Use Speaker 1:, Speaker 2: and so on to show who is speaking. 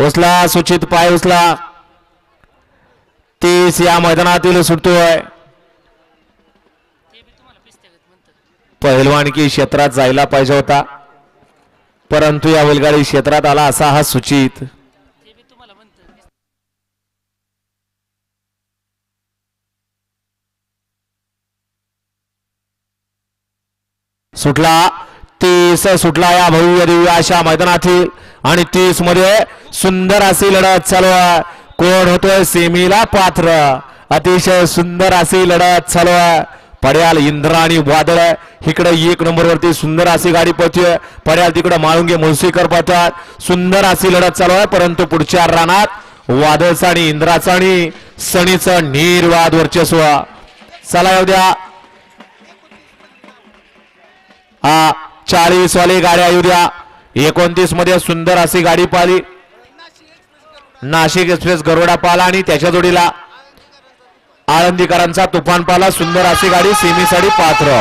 Speaker 1: उचला सुचित पाय उचला 30 या मैदानातील सुटतोय पहिलवानकी क्षेत्रात जायला पाहिजे होता परंतु या बैलगाडी क्षेत्रात आला असा हा सुचित सुटला 30 सुटला या भव्य दिव्य अशा मैदानातील आणि 30 मध्ये सुंदर अशी लढत चालू आहे कोण होतोय सेमीला पात्र अतिशय सुंदर अशी लढत चालू आहे पड्याल इंद्र आणि वादळ इकडे 1 नंबर वरती सुंदर अशी गाडी पळतोय पड्याल तिकडे माळुंगे मुळशीकर पळतात सुंदर अशी लढत चालू आहे परंतु पुढच्या रानात वादळचा आणि इंद्राचा आणि सणीचं निर्वाद वर्चस्व चला येऊ द्या 40 वाली गाड्या येऊ द्या 29 मध्ये सुंदर अशी गाडी पाहिली नाशिक एक्सप्रेस गरुडा पाला आणि त्याच्या जोडीला आळंदीकरांचा तुफान पाला सुंदर अशी गाडी सेमीसाठी पात्र